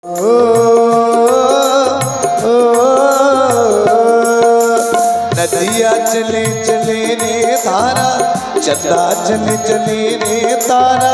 नदिया चले चले रे तारा, चंदा चले चले रे तारा,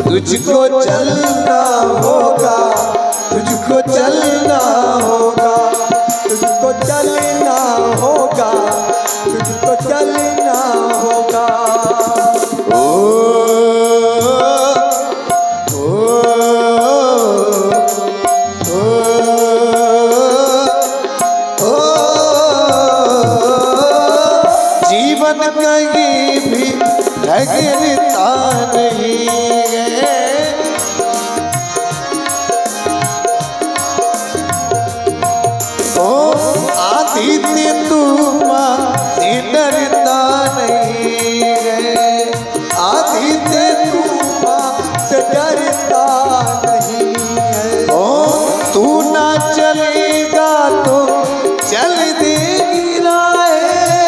तुझको चलना होगा, तुझको चलना होगा, तुझको चलना होगा, तुझको चलना होगा। ओ जीवन कहीं भी ठहरता नहीं है, ओ आदित्य तुम्हारे डरता नहीं है, आदित्य तुम्हारे डरता नहीं है। ओ तू ना चलेगा तो चल देगी राहें,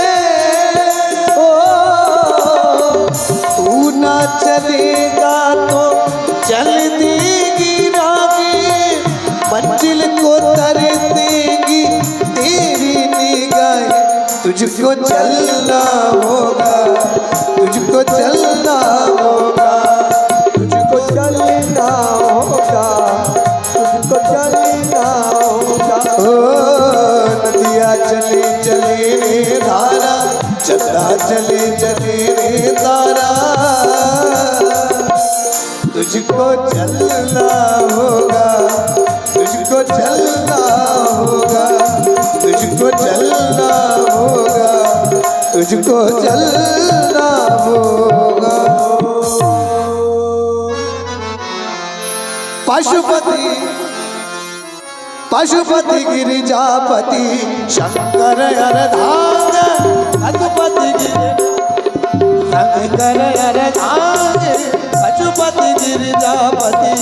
ओ तू ना चलेगा तो चल देगी राहें, मंजिल को तर देगी तेरी निगाहें। तुझको चलना होगा, तुझको चलना होगा, तुझको चलना होगा, तुझको चलना होगा। ओ नदिया चले चले रे धारा, चंदा चले चले रे तारा, तुझको चलना होगा, तुझको चलना होगा, तुझको चलना होगा, तुझको चलना होगा। पशुपति पशुपति गिरिजापति शंकर अर्धांग, पशुपति शंकर अर्धांग, पशुपति गिरिजापति।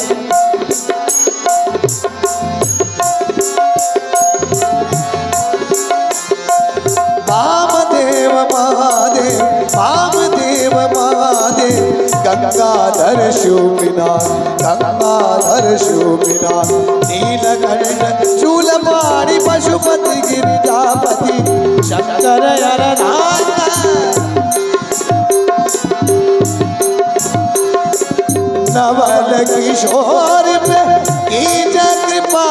वामदेव महादेव, वामदेव महादेव, गंगाधर शोभिनाथ, गंगाधर शोभिनाथ, नीलकंठ शूलपाणि पशुपति गिरिजापति शंकर अर्धांग। नवल किशोर पे कीज कृपा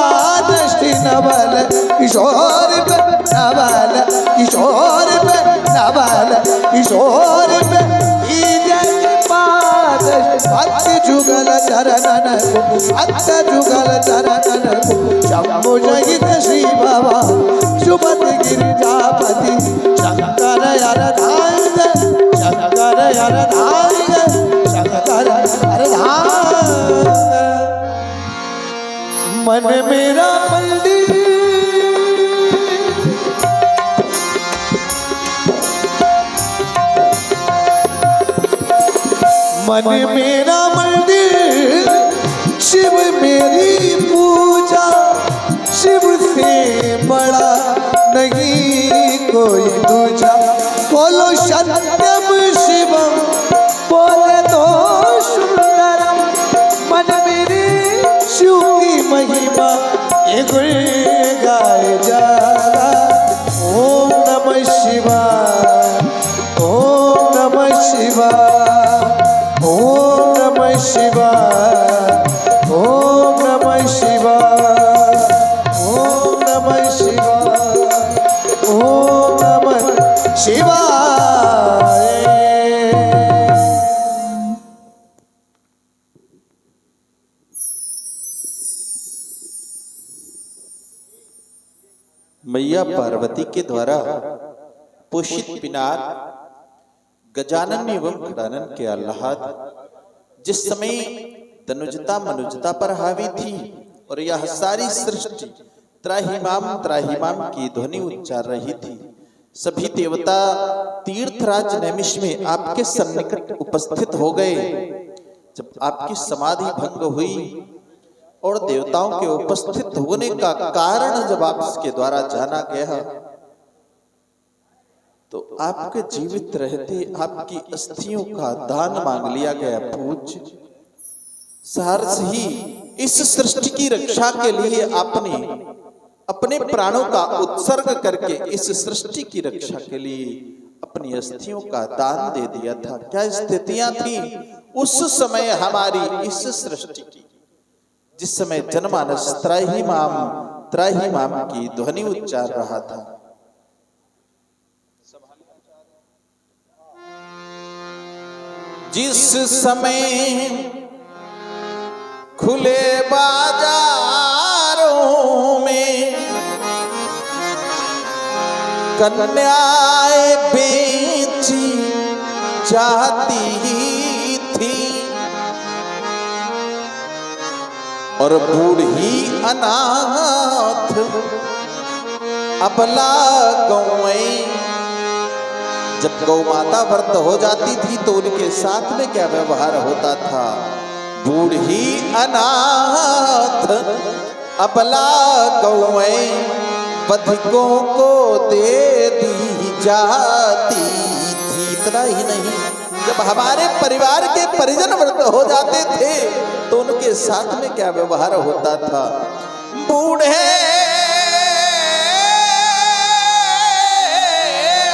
दृष्टि, नवल किशोर पे, नवल किशोर पे, नवल किशोर पे कीज कृपा दृष्टि। भक्त जुगल चरणन को, भक्त जुगल चरणन को, शंभु जहित श्री बाबा शुभति गिरिजापति शंकर अर्धांग, शंकर अर्धांग, शंकर अर्धांग। मन मेरा मंदिर, मन मेरा मंदिर, शिव मेरी पूजा, शिव से बड़ा नहीं कोई दूजा। बोलो सत्यम शिवम, बोले तो सुंदरम, मन मेरे शिव की महिमा ये गुण गाए जा। ओम नमः शिवाय, ओम नमः शिवाय, ओम नमः शिवाय, ओम नमः शिवाय, ओम नमः शिवाय, ओम नमः शिवाय। मैया पार्वती के द्वारा पोषित पिनाक गजानन एवं खड़ानन के आह्लाद जिस समय तनुजता मनुजता पर हावी थी और यह सारी सृष्टि त्राहिमाम त्राहिमाम की ध्वनि उच्चार रही थी, सभी देवता तीर्थराज नैमिष में आपके सन्निकट उपस्थित हो गए। जब आपकी समाधि भंग हुई और देवताओं के उपस्थित होने का कारण जब आपके द्वारा जाना गया, तो आपके जीवित रहते आपकी अस्थियों का दान मांग लिया गया। पूज्य सहर्ष ही इस सृष्टि की रक्षा के लिए आपने अपने प्राणों का उत्सर्ग करके इस सृष्टि की रक्षा के लिए अपनी अस्थियों का दान दे दिया था। क्या स्थितियां थी उस समय हमारी इस सृष्टि की, जिस समय जनमानस त्राहिमाम की ध्वनि उच्चार रहा था। जिस समय खुले बाजारों में कन्याएं बेची जाती थी और बूढ़ी अनाथ अबला गौएं, जब गौ माता व्रत हो जाती थी तो उनके साथ में क्या व्यवहार होता था? बूढ़ी अनाथ अबला गौएं बधिकों को दे दी जाती थी। इतना ही नहीं, जब हमारे परिवार के परिजन व्रत हो जाते थे तो उनके साथ में क्या व्यवहार होता था? बूढ़े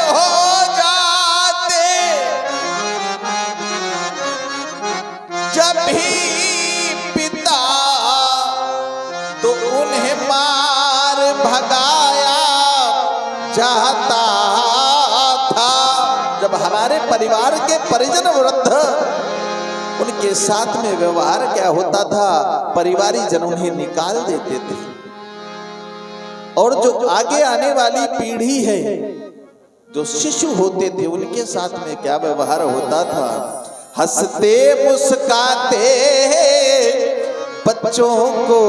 हो जाते जब भी पिता तो उन्हें मार भगाया जाता था। जब हमारे परिवार के परिजन वृद्ध, उनके साथ में व्यवहार क्या होता था? परिवारी जन उन्हें निकाल देते थे। और जो आगे आने वाली पीढ़ी है, जो शिशु होते थे, उनके साथ में क्या व्यवहार होता था? हंसते मुस्काते बच्चों को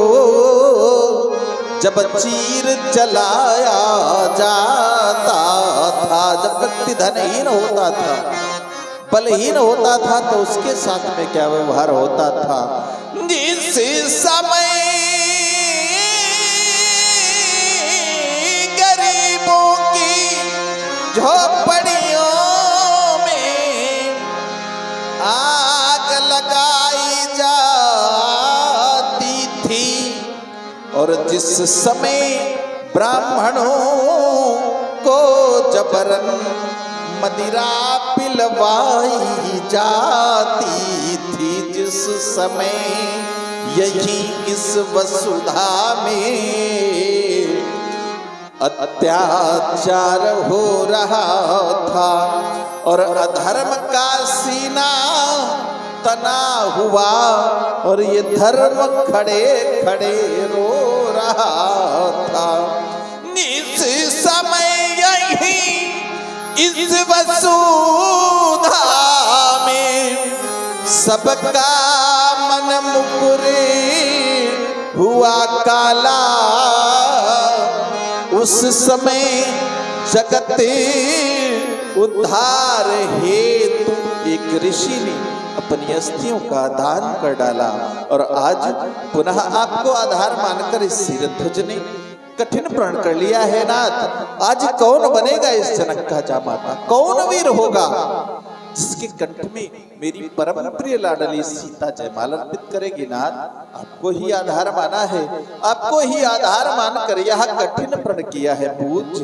जब चीर चलाया जाता था। जब व्यक्ति धनहीन होता था, बलहीन होता था, तो उसके साथ में क्या व्यवहार होता था? जिस समय गरीबों की झोपड़ियों में आग लगाई जाती थी और जिस समय ब्राह्मणों को जबरन मदिरा पिलवाई जाती थी, जिस समय यही इस वसुधा में अत्याचार हो रहा था और अधर्म का सीना तना हुआ और ये धर्म खड़े खड़े रो रहा था। इस समय यही इस वसुधा में सबका मन मुकुरे हुआ काला। उस समय जगत उद्धार हेतु एक ऋषि ने अपनी अस्थियों का दान कर डाला और आज पुनः आपको आधार मानकर इस सिरध्वज ने कठिन प्रण कर लिया है नाथ। आज कौन बनेगा इस जनक का जामाता? कौन वीर होगा जिसके कंठ में मेरी परम प्रिय लाडली सीता जयमाल अर्पित करेगी? नाथ, आपको ही आधार माना है, आपको ही आधार मानकर यह कठिन प्रण किया है पूज्य।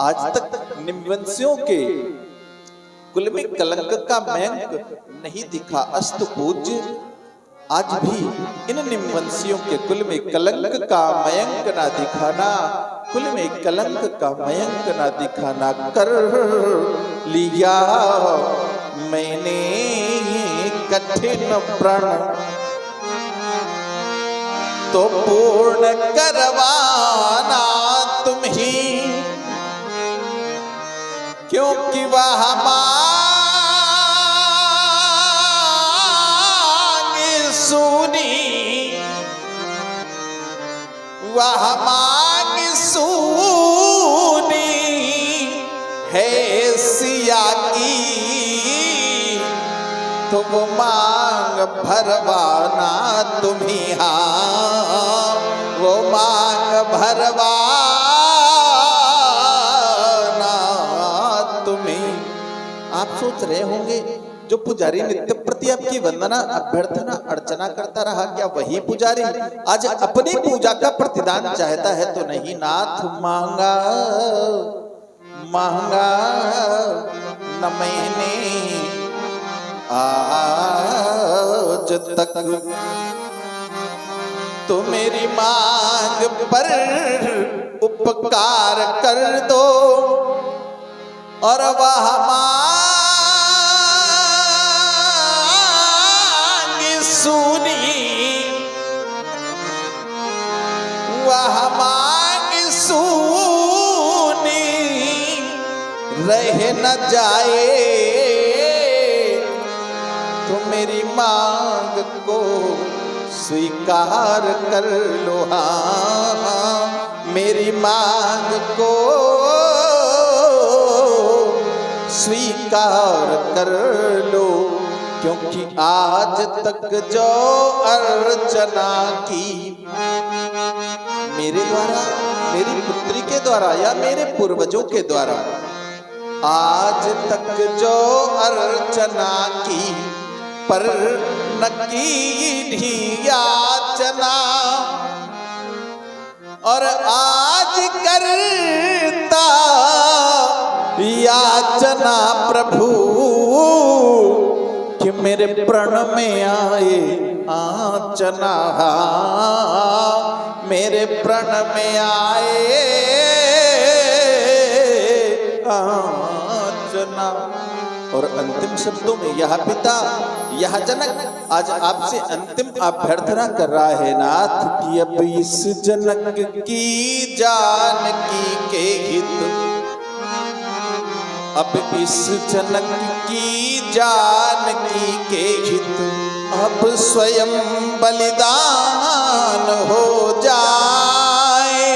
आज तक निम्नवंशियों के कुल में कलंक का मयंक नहीं दिखा अस्तु पूज्य। आज भी इन निम्नवंशियों के कुल में कलंक का मयंक ना दिखाना, कुल में कलंक का मयंक ना दिखाना कर लिया मैंने कठिन प्रण, तो पूर्ण करवाना तुम ही, क्योंकि वह मांग सुनी, वह मांग सुनी है सिया की, तो वो मांग भरवाना तुम्ही, हाँ वो मांग भरवाना तुम्ही। आप सोच रहे होंगे जो पुजारी नित्य प्रति आपकी वंदना अभ्यर्थना अर्चना करता रहा, क्या वही पुजारी आज अपनी पूजा का प्रतिदान चाहता है? तो नहीं नाथ, मांगा मांगा न मैंने आज तक, तो मेरी मांग पर उपकार कर दो और वह मांग सुनी, वह मांग सुनी रह न जाए, तो मेरी मांग को स्वीकार कर लो। हाँ, मेरी मांग को स्वीकार कर लो, क्योंकि आज तक जो अर्चना की मेरे द्वारा, मेरी पुत्री के द्वारा या मेरे पूर्वजों के द्वारा, आज तक जो अर्चना की पर न की याचना, और आज करता याचना प्रभु कि मेरे प्रण में आए आचना, मेरे प्रण में आए आचना। और अंतिम शब्दों में यह पिता, यह जनक आज आपसे अंतिम अभ्यर्थना कर रहा है नाथ कि अब इस जनक की जानकी के हित, अब इस जनक की जानकी के हित अब स्वयं बलिदान हो जाए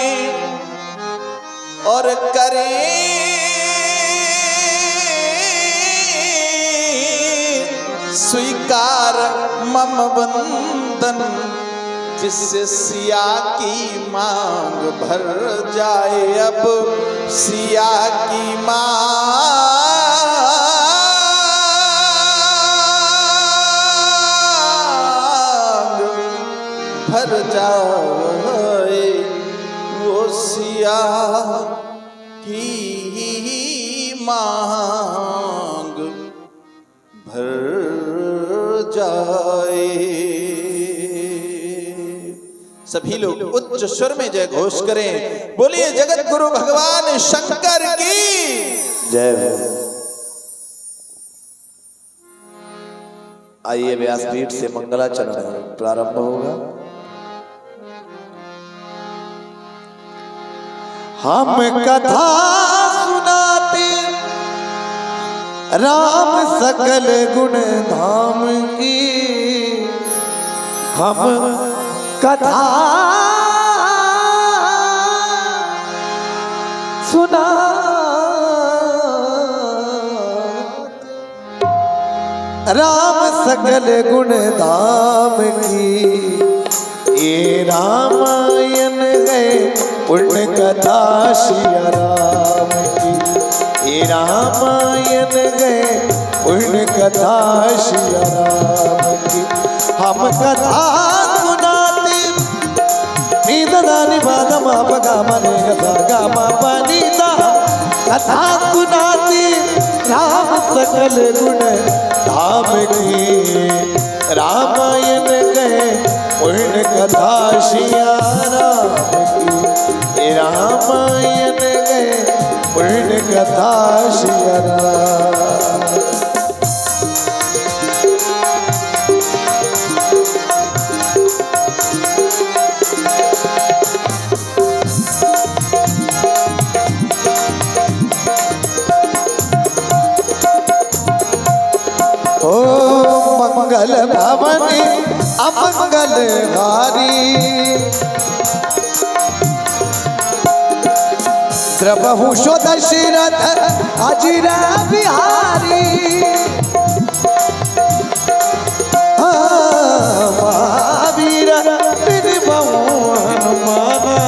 और करें स्वीकार मम वंदन, जिससे सिया की मांग भर जाए। अब सिया की मांग भर जाए, वो सिया की मांग भर जाए। सभी लोग उच्च स्वर में जय घोष करें, बोलिए जगत गुरु भगवान शंकर की जय। आइए व्यासपीठ से मंगलाचरण प्रारंभ होगा। हम कथा सुनाते राम सकल गुण धाम की, हम कथा सुना राम सकल गुण धाम की, ये रामायण है पुण्य कथा सिया राम की, ये रामायण है पुण्य कथा सिया राम की। हम कथा सुनाते नीदानी बादम गामने गदा गामा पनीदा, कथा सुनाते राम सकल गुण धाम की, रामायण गए पुण्य कथा सिया राम की, रामायण गए पुण्य कथा सिया राम। मंगल भवन अमंगल हारी, द्रवहु शो दशरथ अजिर बिहारी, महावीर निर्भव हनुमाना,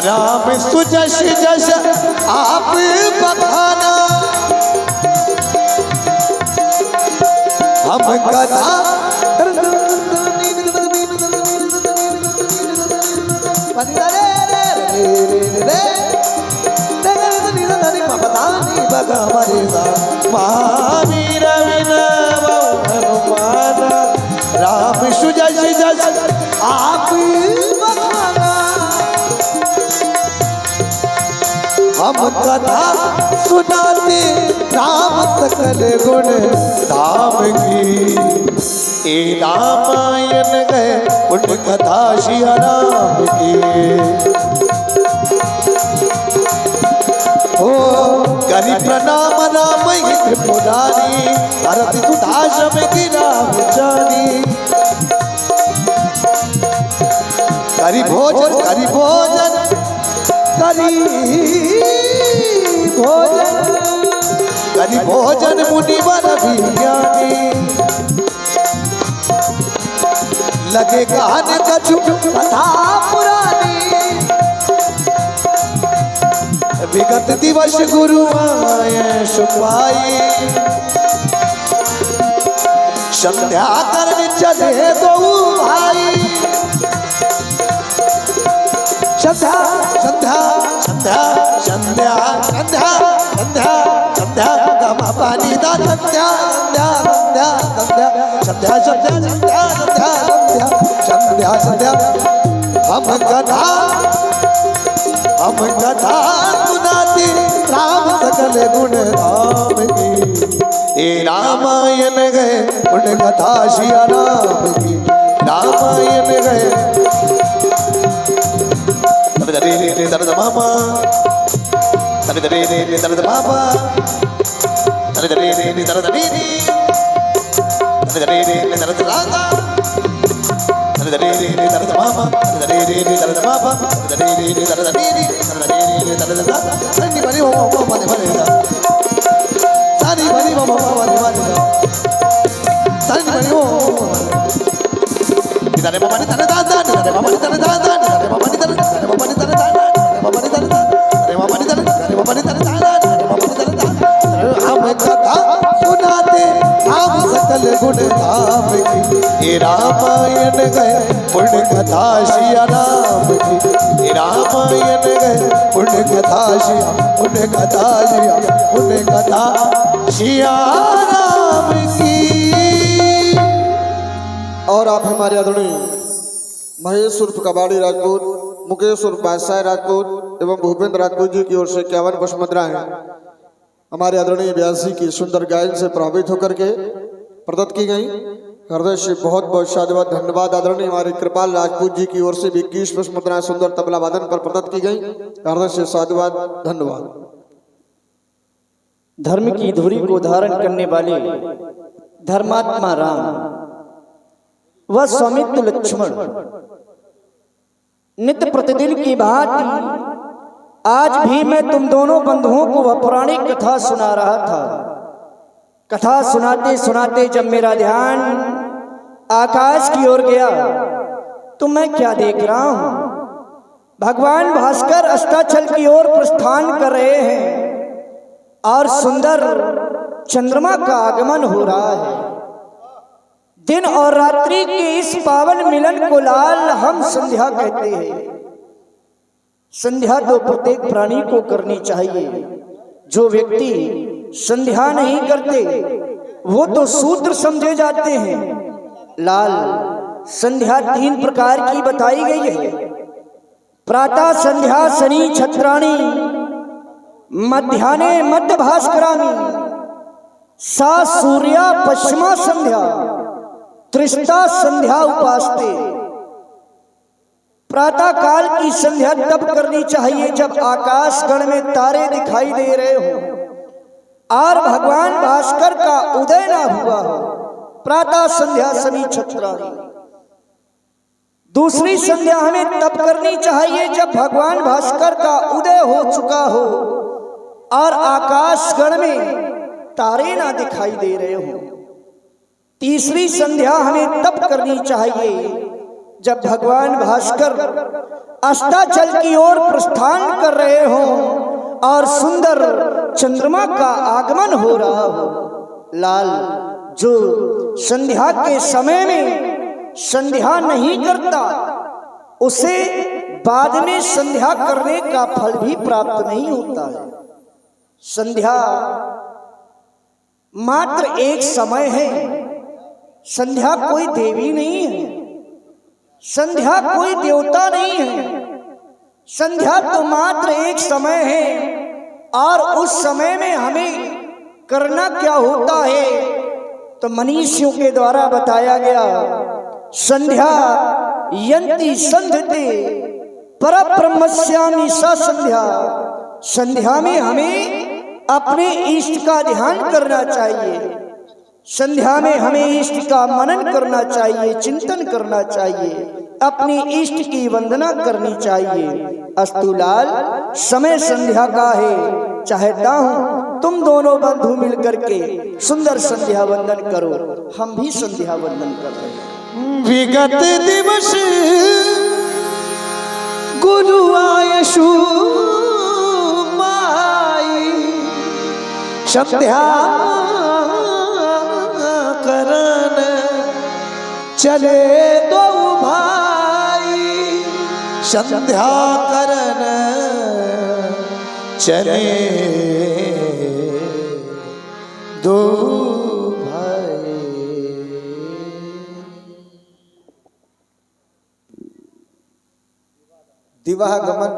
राम सुजस जस आप बखाना, हम कथा महावीर राम सुजस आप हम कथा सुनाते राम सकल गुण धाम की ए रामायण गए उन कथा सिया राम की ओ करी प्रणाम राम त्रिपुरारी भरत सुधाश्रम की राम जानी करी भोजन करी भोजन करी भोजन मुनिवर विज्ञानी लगे कान कछु कथा पुरानी विगत दिवस गुरु आए सुपाई संध्या करने चले दो भाई संध्या संध्या संध्या संध्या संध्या संध्या संध्या गमा पानी दा संध्या संध्या संध्या संध्या संध्या संध्या संध्या संध्या संध्या हम कथा सुनाते राम सकल गुण धाम की ए रामायण गए उन कथा सिया राम की रामायण गए दर्द मामा दर्द मामा दर्द दर्द दीदी दर्द राधा दर्द मामा दर्द मामा दर्द दीदी दर्द राधा सनी बनी हो मने मने सानी बनी हो मने मने सानी बनी हो इधर मामा ने दर्द दादा इधर मामा ने दर्द दादा इधर मामा ने दर्द हम कथा सुनाते राम सकल गुण धाम की ये रामायण गए पुण्य कथा सिया राम की ये रामायण गए पुण्य कथा सिया पुण्य कथा सिया पुण्य कथा सिया राम की। और आप हमारे आदरणीय महेश उर्फ कबाड़ी राजपूत, मुकेश उर्फ बादशाह राजपूत एवं भूपेंद्र राजपूत जी की ओर से 51 पुष्प मुद्राएं हमारे आदरणीय व्यासी की सुंदर गायन से प्रभावित होकर के प्रदत्त की गई। हृदय से बहुत बहुत साधुवाद धन्यवाद। आदरणीय हमारे कृपाल राजपूत जी की ओर से 21 पुष्प मुद्राएं सुंदर तबला वादन पर प्रदत्त की गई। हृदय से साधुवाद धन्यवाद। धर्म की धुरी को धारण करने वाले धर्मात्मा राम व स्वामित्व लक्ष्मण नित्य प्रतिदिन की भांति आज भी मैं तुम दोनों बंधुओं को वह पौराणिक कथा सुना रहा था। कथा सुनाते सुनाते जब मेरा ध्यान आकाश की ओर गया तो मैं क्या देख रहा हूं, भगवान भास्कर अस्ताचल की ओर प्रस्थान कर रहे हैं और सुंदर चंद्रमा का आगमन हो रहा है। दिन और रात्रि के इस पावन मिलन को लाल हम संध्या कहते हैं। संध्या तो प्रत्येक प्राणी को करनी चाहिए। जो व्यक्ति संध्या नहीं करते वो तो शूद्र समझे जाते हैं। लाल संध्या 3 प्रकार की बताई गई है। प्रातः संध्या शनि छत्राणी, मध्याह्ने मध्य भास्करामी, सा सूर्या पश्चिमा संध्या, त्रिष्टा संध्या उपासते। प्रातः काल की संध्या तब करनी चाहिए जब आकाश गण में तारे दिखाई दे रहे हो और भगवान भास्कर का उदय ना हुआ हो। प्रातः संध्या शनि छत्राणी। दूसरी संध्या हमें तब करनी चाहिए जब भगवान भास्कर का उदय हो चुका हो और आकाश गण में तारे ना दिखाई दे रहे हो। तीसरी संध्या हमें तब करनी चाहिए जब भगवान भास्कर अस्ताचल की ओर प्रस्थान कर रहे हो और सुंदर चंद्रमा का आगमन हो रहा हो। लाल जो संध्या के समय में संध्या नहीं करता उसे बाद में संध्या करने का फल भी प्राप्त नहीं होता है। संध्या मात्र एक समय है, संध्या कोई देवी नहीं है, संध्या कोई देवता नहीं है, संध्या तो मात्र एक समय है। और उस समय में हमें करना क्या होता है तो मनीषियों के द्वारा बताया गया, संध्या यंति संध्यते परब्रह्मस्यामि सा संध्या। संध्या में हमें अपने इष्ट का ध्यान करना चाहिए, संध्या में हमें इष्ट का मनन करना चाहिए, चिंतन करना चाहिए, अपनी इष्ट की वंदना करनी चाहिए। अस्तुलाल समय संध्या का है, चाहता हूं तुम दोनों बंधु मिलकर के सुंदर संध्या वंदन करो। हम भी संध्या वंदन कर रहे हैं। विगत दिवस गुरु आयशु माई संध्या करन चले दो भाई, संध्या करन चले दो भाई। दिवागमन